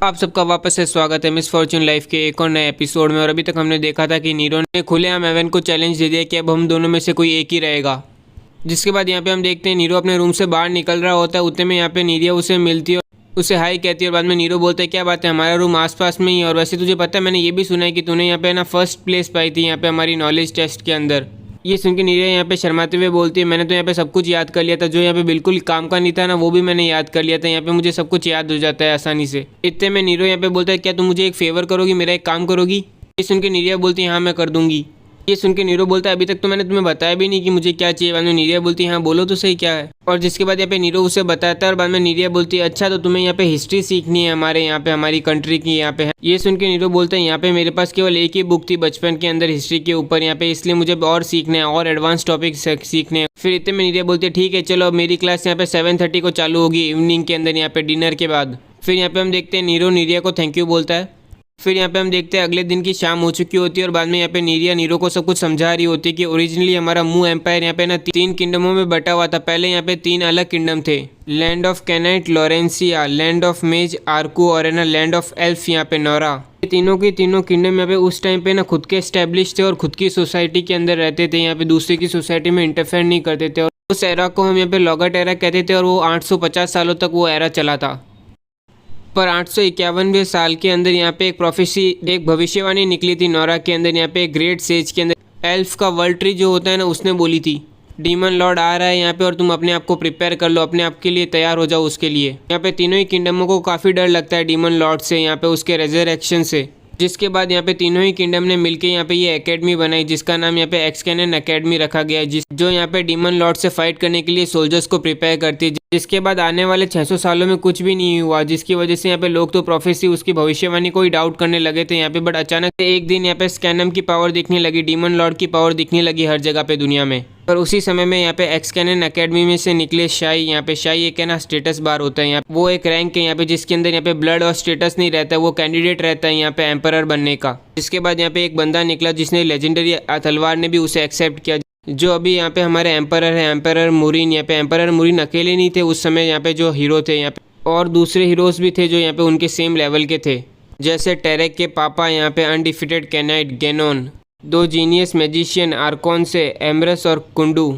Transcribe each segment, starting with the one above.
आप सबका वापस से स्वागत है मिस फॉर्च्यून लाइफ के एक और नए एपिसोड में। और अभी तक हमने देखा था कि नीरो ने खुलेआम एवन को चैलेंज दे दिया कि अब हम दोनों में से कोई एक ही रहेगा। जिसके बाद यहाँ पे हम देखते हैं नीरो अपने रूम से बाहर निकल रहा होता है। उतने में यहाँ पे नीरिया उसे मिलती है और उसे हाई कहती है और बाद में नीरो बोलता है क्या बात है, हमारा रूम आसपास में ही है और वैसे तुझे पता है मैंने ये भी सुना है कि तूने यहाँ पे ना फर्स्ट प्लेस पाई थी यहाँ पे हमारी नॉलेज टेस्ट के अंदर। ये सुन के नीरिया यहाँ पे शर्माते हुए बोलती है मैंने तो यहाँ पे सब कुछ याद कर लिया था, जो यहाँ पे बिल्कुल काम का नहीं था ना वो भी मैंने याद कर लिया था, यहाँ पे मुझे सब कुछ याद हो जाता है आसानी से। इतने में नीरो यहाँ पे बोलता है क्या तुम मुझे एक फेवर करोगी, मेरा एक काम करोगी। ये सुन के नीरिया बोलती है हाँ मैं कर दूंगी। ये सुन के नीरो बोलता है अभी तक तो मैंने तुम्हें बताया भी नहीं कि मुझे क्या चाहिए। बाद में नीरिया बोलती है हाँ बोलो तो सही क्या है। और जिसके बाद यहाँ पे नीरो उसे बताता है और बाद में नीरिया बोलती है अच्छा तो तुम्हें यहाँ पे हिस्ट्री सीखनी है हमारे यहाँ पे हमारी कंट्री की यहाँ पे है। ये सुन के नीरो बोलता है यहाँ पे मेरे पास केवल एक ही बुक थी बचपन के अंदर हिस्ट्री के ऊपर यहाँ पे, इसलिए मुझे और सीखने हैं और एडवांस टॉपिक सीखने हैं। फिर इतने में नीरिया बोलती है ठीक है चलो अब मेरी क्लास यहाँ पे 7:30 को चालू होगी इवनिंग के अंदर यहाँ पे डिनर के बाद। फिर यहाँ पे हम देखते हैं नीरो नीरिया को थैंक यू बोलता है। फिर यहाँ पे हम देखते हैं अगले दिन की शाम हो चुकी होती है और बाद में यहाँ पे नीरिया नीरो को सब कुछ समझा रही होती है कि ओरिजिनली हमारा मू एम्पायर यहाँ पे ना 3 किंगडमों में बटा हुआ था। पहले यहाँ पे 3 अलग किंगडम थे, लैंड ऑफ कैनाइट लॉरेंसिया, लैंड ऑफ मेज आर्कू और है ना लैंड ऑफ एल्फ यहाँ पे नोरा। तीनों की तीनों किंगडम यहाँ पे उस टाइम पे ना खुद के एस्टेब्लिश थे और खुद की सोसाइटी के अंदर रहते थे, यहाँ पे दूसरे की सोसाइटी में इंटरफेयर नहीं करते थे। और उस एरा को हम यहाँ पे लॉगट एरा कहते थे और वो 850 सालों तक वो एरा चला था। पर 851वें साल के अंदर यहाँ पे एक प्रोफेसी एक भविष्यवाणी निकली थी नोरा के अंदर, यहाँ पे एक ग्रेट सेज के अंदर एल्फ का वर्ल्ड ट्री जो होता है ना उसने बोली थी डीमन लॉर्ड आ रहा है यहाँ पे और तुम अपने आप को प्रिपेयर कर लो, अपने आप के लिए तैयार हो जाओ उसके लिए। यहाँ पे तीनों ही किंगडमों को काफ़ी डर लगता है डीमन लॉर्ड से, यहाँ पे उसके रेजरेक्शन से। जिसके बाद यहाँ पे तीनों ही किंगडम ने मिलकर यहाँ पे ये एकेडमी बनाई जिसका नाम यहाँ पे एक्सकैनन एकेडमी रखा गया है, जो यहाँ पे डीमन लॉर्ड से फाइट करने के लिए सोल्जर्स को प्रिपेयर करती है। जिसके बाद आने वाले 600 सालों में कुछ भी नहीं हुआ, जिसकी वजह से यहाँ पे लोग तो प्रोफेसी उसकी भविष्यवाणी को ही डाउट करने लगे थे यहाँ पे। बट अचानक से एक दिन यहाँ पे स्कैनम की पावर दिखने लगी, डीमन लॉर्ड की पावर दिखने लगी हर जगह पे दुनिया में। पर उसी समय में यहाँ पे एक्सकैनन एकेडमी में से निकले शाई। यहाँ पे शाई एक है ना स्टेटस बार होता है, यहाँ वो एक रैंक है यहाँ पे जिसके अंदर यहाँ पे ब्लड और स्टेटस नहीं रहता है, वो कैंडिडेट रहता है यहाँ पे एम्परर बनने का। जिसके बाद यहाँ पे एक बंदा निकला जिसने लेजेंडरी तलवार ने भी उसे एक्सेप्ट किया, जो अभी यहाँ पे हमारे एम्परर है, एम्परर मुरिन। यहाँ पे एम्परर मुरिन अकेले नहीं थे उस समय, यहाँ पे जो हीरो थे यहाँ पे और दूसरे हीरोज भी थे जो यहाँ पे उनके सेम लेवल के थे, जैसे टेरेक के पापा यहाँ पे अनडिफिटेड कैनाइट गेनोन, 2 जीनियस मैजिशियन आर्कॉन से एमरस और Kundu,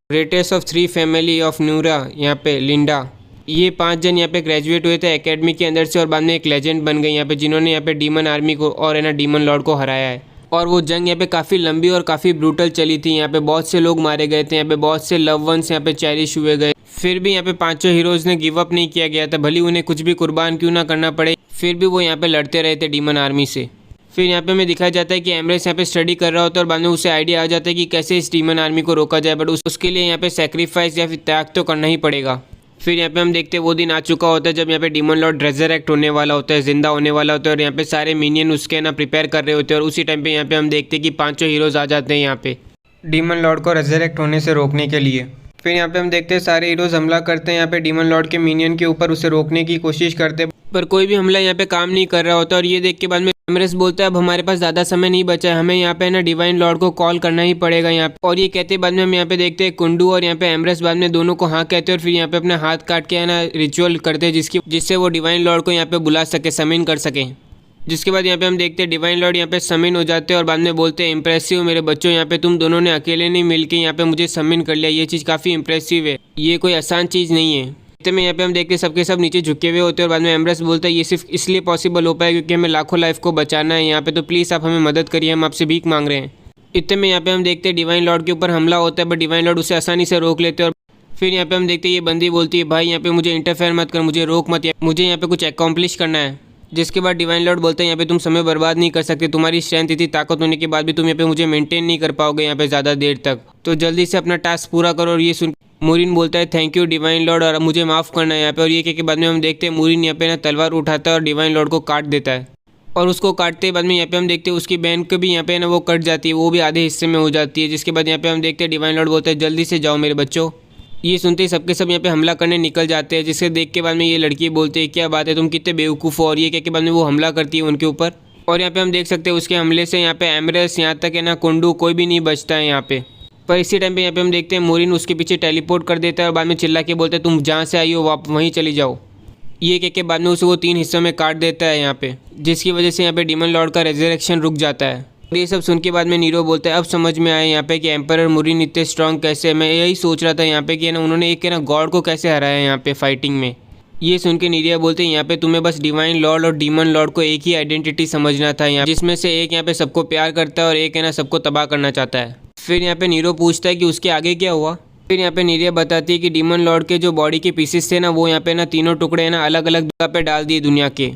greatest of 3 family of Neura यहाँ पे लिंडा। ये 5 जन यहाँ पे ग्रेजुएट हुए थे एकेडमी के अंदर से और बाद में एक लेजेंड बन गए यहाँ पे, जिन्होंने यहाँ पे डीमन आर्मी को और है ना डीमन लॉर्ड को हराया है। और वो जंग यहाँ पे काफ़ी लंबी और काफ़ी ब्रूटल चली थी, यहाँ पे बहुत से लोग मारे गए थे, यहाँ पे बहुत से लव वंस यहाँ पे चेरिश हुए गए। फिर भी यहाँ पे 5 हीरोज़ ने गिव अप नहीं किया गया था, भले उन्हें कुछ भी कुर्बान क्यों ना करना पड़े, फिर भी वो यहाँ पे लड़ते रहे थे डीमन आर्मी से। फिर यहाँ पे हमें दिखाया जाता है कि एमरेस यहाँ पे स्टडी कर रहा होता है और बाद में उसे आइडिया आ जाता है कि कैसे इस डीमन आर्मी को रोका जाए, बट उसके लिए यहाँ पे सेक्रीफाइस या फिर त्याग तो करना ही पड़ेगा। फिर यहाँ पे हम देखते हैं वो दिन आ चुका होता है जब यहाँ पे डीमन लॉर्ड रेजरेक्ट होने वाला होता है, जिंदा होने वाला होता है और यहाँ पे सारे मिनियन उसके ना प्रिपेयर कर रहे होते हैं। और उसी टाइम पे यहाँ पे हम देखते हैं कि 5 हीरोज़ आ जाते हैं यहाँ पे डीमन लॉर्ड को रेजरेक्ट होने से रोकने के लिए। फिर यहाँ पे हम देखते हैं सारे हीरोज़ हमला करते हैं यहाँ पे डीमन लॉर्ड के मिनियन के ऊपर, उसे रोकने की कोशिश करते हैं, पर कोई भी हमला यहाँ पे काम नहीं कर रहा होता। और ये देख के बाद में एमरेस बोलता है अब हमारे पास ज़्यादा समय नहीं बचा है, हमें यहाँ पे ना डिवाइन लॉर्ड को कॉल करना ही पड़ेगा यहाँ पे। और ये कहते बाद में हम यहाँ पे देखते हैं कुंडू और यहाँ पे एमरेस बाद में दोनों को हाँ कहते हैं और फिर यहाँ पे अपना हाथ काट के है ना रिचुअल करते हैं जिससे वो डिवाइन लॉर्ड को यहाँ पे बुला सके, समिन कर सके। जिसके बाद यहाँ पे हम देखते हैं डिवाइन लॉर्ड यहाँ पे समिन हो जाते हैं और बाद में बोलते हैं इंप्रेसिव मेरे बच्चों, यहाँ पे तुम दोनों ने अकेले नहीं मिलके यहाँ पे मुझे समिन कर लिया, ये चीज़ काफ़ी इंप्रेसिव है, ये कोई आसान चीज़ नहीं है। में यहाँ पे हम देखते हैं सबके सब नीचे झुके हुए होते हैं और बाद में एमरेस बोलता है ये सिर्फ इसलिए पॉसिबल हो पाया क्योंकि हमें लाखों लाइफ को बचाना है यहाँ पे, तो प्लीज़ आप हमें मदद करिए, हम आपसे भीख मांग रहे हैं। इतने में यहाँ पे हम देखते हैं डिवाइन लॉर्ड के ऊपर हमला होता है, बट डिवाइन लॉर्ड उसे आसानी से रोक लेते हैं। और फिर यहाँ पे हम देखते हैं ये बंदी बोलती है भाई यहाँ पे मुझे इंटरफेयर मत कर, मुझे रोक मत, मुझे यहाँ पे कुछ अकॉम्प्लिश करना है। जिसके बाद डिवाइन लॉर्ड बोलते हैं यहाँ पे तुम समय बर्बाद नहीं कर सकते, तुम्हारी स्ट्रेंथ इतनी ताकत होने के बाद भी तुम यहाँ पे मुझे मेंटेन नहीं कर पाओगे यहाँ पे ज़्यादा देर तक, तो जल्दी से अपना टास्क पूरा करो। और ये सुन मुरिन बोलता है थैंक यू डिवाइन लॉर्ड और मुझे माफ़ करना है यहाँ पे। और ये के बाद में हम देखते हैं मुरिन यहाँ पे ना तलवार उठाता है और डिवाइन लॉर्ड को काट देता है। और उसको काटते बाद में यहाँ पे हम देखते हैं उसकी बहन को भी यहाँ पे ना वो कट जाती है, वो भी आधे हिस्से में हो जाती है। जिसके बाद यहाँ पे हम देखते हैं डिवाइन लॉर्ड बोलता है जल्दी से जाओ मेरे बच्चों। ये सुनते ही सबके सब यहाँ पे हमला करने निकल जाते हैं, जिससे देख के बाद में ये लड़की बोलते हैं क्या बात है तुम कितने बेवकूफ़ हो। और ये के बाद में वो हमला करती है उनके ऊपर और यहाँ पे हम देख सकते हैं उसके हमले से यहाँ पे एमरेस यहाँ तक है ना कुंडू कोई भी नहीं बचता है यहाँ पे। पर इसी टाइम पे यहाँ पे हम देखते हैं मोरिन उसके पीछे टेलीपोर्ट कर देता है और बाद में चिल्ला के बोलते हैं तुम जहाँ से आई हो आप वहीं चली जाओ। ये कह के बाद में उसे वो 3 हिस्सों में काट देता है यहाँ पे, जिसकी वजह से यहाँ पे डीमन लॉर्ड का रेजरेक्शन रुक जाता है। और ये सब सुन के बाद में नीरो बोलता है अब समझ में आया यहाँ पे कि एम्परर मुरिन इतने स्ट्रांग कैसे है। मैं यही सोच रहा था यहाँ पे कि ना उन्होंने एक ना गॉड को कैसे हराया यहाँ पे फाइटिंग में। ये सुन के नीरिया बोलते हैं यहाँ पे तुम्हें बस डिवाइन लॉर्ड और डीमन लॉर्ड को एक ही आइडेंटिटी समझना था यहाँ, जिसमें से एक यहाँ पे सबको प्यार करता है और एक है ना सबको तबाह करना चाहता है। फिर यहाँ पे नीरो पूछता है कि उसके आगे क्या हुआ। फिर यहाँ पे नीरिया बताती है कि डीमन लॉर्ड के जो बॉडी के पीसेस थे ना वो यहाँ पे ना तीनों टुकड़े ना अलग अलग जगह पे डाल दिए दुनिया के,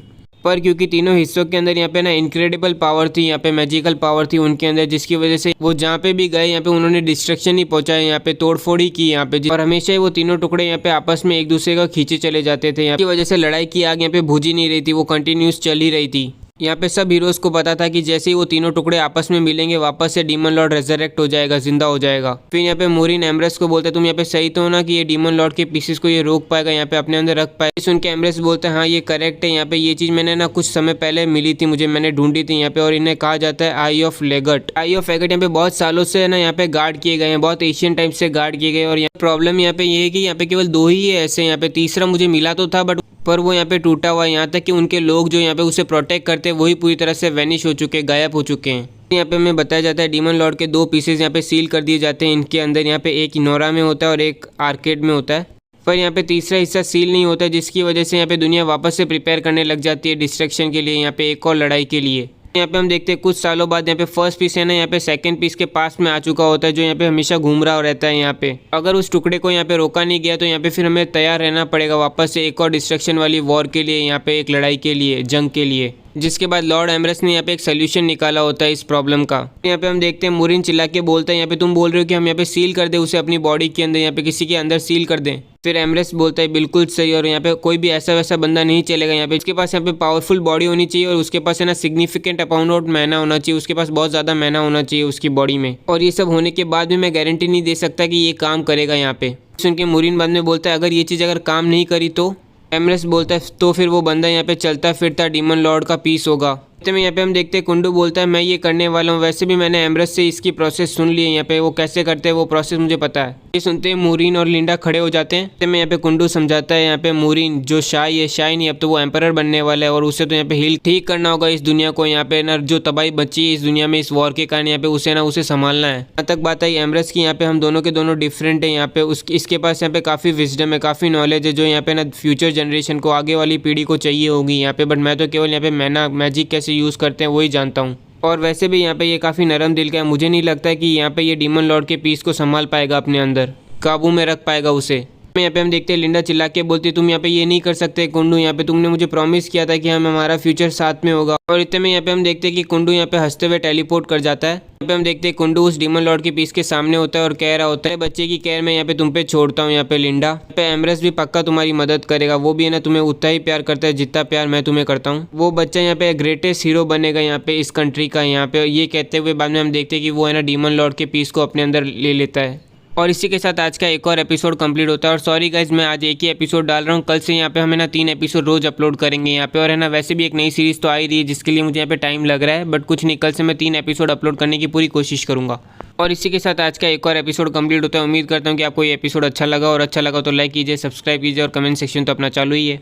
पर क्योंकि तीनों हिस्सों के अंदर यहाँ पे ना इनक्रेडिबल पावर थी, यहाँ पे मैजिकल पावर थी उनके अंदर, जिसकी वजह से वो जहाँ पे भी गए यहाँ पे उन्होंने डिस्ट्रक्शन ही पहुंचाया, यहाँ पे तोड़फोड़ ही की यहाँ पे, और हमेशा ही वो तीनों टुकड़े यहाँ पे आपस में एक दूसरे का खींचे चले जाते थे। यहाँ की वजह से लड़ाई की आग यहाँ पे बुझ ही नहीं रही थी, वो कंटिन्यूस चल ही रही थी। यहाँ पे सब हीरोज को पता था कि जैसे ही वो तीनों टुकड़े आपस में मिलेंगे वापस से डीमन लॉर्ड रेजरेक्ट हो जाएगा, जिंदा हो जाएगा। फिर यहाँ पे मोरिन एम्ब्रेस को बोलते तुम यहाँ पे सही तो हो ना कि ये डीमन लॉर्ड के पीसेस को ये रोक पाएगा, यहाँ पे अपने अंदर रख पाएगा। सुन के एम्ब्रेस बोलते हैं हाँ ये करेक्ट है, यहाँ पे ये चीज़ मैंने ना कुछ समय पहले मिली थी मुझे, मैंने ढूंढी थी यहाँ पे, और इन्हें कहा जाता है आई ऑफ लेगट। आई ऑफ एगट यहाँ पे बहुत सालों से ना यहाँ पे गार्ड किए गए हैं, बहुत एशियन टाइप से गार्ड किए गए। और यहाँ प्रॉब्लम यहाँ पे ये है कि यहाँ पे केवल 2 ही है ऐसे, यहाँ पे तीसरा मुझे मिला तो था पर वो यहाँ पे टूटा हुआ है। यहाँ तक कि उनके लोग जो यहाँ पे उसे प्रोटेक्ट करते हैं वही पूरी तरह से वैनिश हो चुके, गायब हो चुके हैं। यहाँ पे हमें बताया जाता है डीमन लॉर्ड के 2 पीसेस यहाँ पे सील कर दिए जाते हैं इनके अंदर, यहाँ पे एक इनोरा में होता है और एक आर्केड में होता है, पर यहाँ पे तीसरा हिस्सा सील नहीं होता, जिसकी वजह से यहाँ पे दुनिया वापस से प्रिपेयर करने लग जाती है डिस्ट्रक्शन के लिए, यहाँ पे एक और लड़ाई के लिए। यहाँ पे हम देखते हैं कुछ सालों बाद यहाँ पे फर्स्ट पीस है ना यहाँ पे सेकंड पीस के पास में आ चुका होता है, जो यहाँ पे हमेशा घूम रहा रहता है। यहाँ पे अगर उस टुकड़े को यहाँ पे रोका नहीं गया तो यहाँ पे फिर हमें तैयार रहना पड़ेगा वापस से एक और डिस्ट्रक्शन वाली वॉर के लिए, यहाँ पे एक लड़ाई के लिए, जंग के लिए, जिसके बाद लॉर्ड एम्ब्रेस ने यहाँ पे एक सोल्यूशन निकाला होता है इस प्रॉब्लम का। यहाँ पे हम देखते हैं मुरिन चिल्ला के बोलता है यहाँ पे तुम बोल रहे हो कि हम यहाँ पे सील कर दे उसे अपनी बॉडी के अंदर, यहाँ पे किसी के अंदर सील कर दें। फिर एम्ब्रेस बोलता है बिल्कुल सही, और यहाँ पे कोई भी ऐसा वैसा बंदा नहीं चलेगा, यहाँ पे इसके पास यहाँ पे पावरफुल बॉडी होनी चाहिए और उसके पास है ना सिग्निफिकेंट अमाउंट ऑफ मैना होना चाहिए, उसके पास बहुत ज़्यादा मैना होना चाहिए उसकी बॉडी में। और ये सब होने के बाद भी मैं गारंटी नहीं दे सकता कि ये काम करेगा यहाँ पे। सुन के मुरिन बाद में बोलता है अगर ये चीज़ अगर काम नहीं करी तो एम्ब्रेस बोलता है तो फिर वो बंदा यहाँ पे चलता फिरता डीमन लॉर्ड का पीस होगा। तो में यहाँ पे हम देखते हैं कुंडू बोलता है मैं ये करने वाला हूँ, वैसे भी मैंने एम्ब्रेस से इसकी प्रोसेस सुन ली है, यहाँ पे वो कैसे करते हैं वो प्रोसेस मुझे पता है। ये सुनते हैं मूरिन और लिंडा खड़े हो जाते हैं। तो मैं यहाँ पे कुंडू समझाता है यहाँ पे मूरिन जो शाई है, शाई नहीं अब तो वो एम्परर बनने वाला है और उसे तो यहाँ पे हील ठीक करना होगा इस दुनिया को, यहाँ पे ना जो तबाही बची है इस दुनिया में इस वॉर के कारण, यहाँ पे उसे ना उसे संभालना है। यहाँ तक बात आई एम्ब्रेस की, यहाँ पे हम दोनों के दोनों डिफरेंट है, यहाँ पे इसके पास यहाँ पे काफ़ी विजडम है, काफ़ी नॉलेज है जो यहाँ पे ना फ्यूचर जनरेशन को, आगे वाली पीढ़ी को चाहिए होगी यहाँ पे, बट मैं तो केवल यहाँ पे मैना मैजिक कैसे यूज़ करते हैं वही जानता हूँ। और वैसे भी यहाँ पे ये काफ़ी नरम दिल का है, मुझे नहीं लगता है कि यहाँ पे ये डीमन लॉर्ड के पीस को संभाल पाएगा, अपने अंदर काबू में रख पाएगा उसे। यहाँ पे हम देखते हैं लिंडा चिल्ला के बोलती तुम यहाँ पे ये नहीं कर सकते कुंडू, यहाँ पे तुमने मुझे प्रॉमिस किया था कि हमारा फ्यूचर साथ में होगा। और इतने में यहाँ पे हम देखते हैं कि कुंडू यहाँ पे हंसते हुए टेलीपोर्ट कर जाता है। यहाँ पे हम देखते हैं कुंडू उस डीमन लॉर्ड के पीस के सामने होता है और कह रहा होता है बच्चे की केयर में यहाँ पे तुम पे छोड़ता हूँ यहाँ पे लिंडा, यहाँ पे एम्ब्रेस भी पक्का तुम्हारी मदद करेगा, वो भी है ना तुम्हें उतना ही प्यार करता है जितना प्यार मैं तुम्हें करता हूँ। वो बच्चा यहाँ पे ग्रेटेस्ट हीरो बनेगा यहाँ पे इस कंट्री का। यहाँ पे ये कहते हुए बाद में हम देखते हैं कि वो है ना डीमन लॉर्ड के पीस को अपने अंदर ले लेता है। और इसी के साथ आज का एक और एपिसोड कंप्लीट होता है। और सॉरी गाइज मैं आज एक ही एपिसोड डाल रहा हूँ, कल से यहाँ पे हमें ना 3 एपिसोड रोज अपलोड करेंगे यहाँ पे। और है ना वैसे भी एक नई सीरीज़ तो आ ही रही है जिसके लिए मुझे यहाँ पे टाइम लग रहा है, बट कुछ नहीं, कल से मैं 3 एपिसोड अपलोड करने की पूरी कोशिश करूँगा। और इसी के साथ आज का एक और एपिसोड कंप्लीट होता है। उम्मीद करता हूँ कि आपको ये एपिसोड अच्छा लगा, और अच्छा लगा तो लाइक कीजिए, सब्सक्राइब कीजिए और कमेंट सेक्शन तो अपना चालू ही है।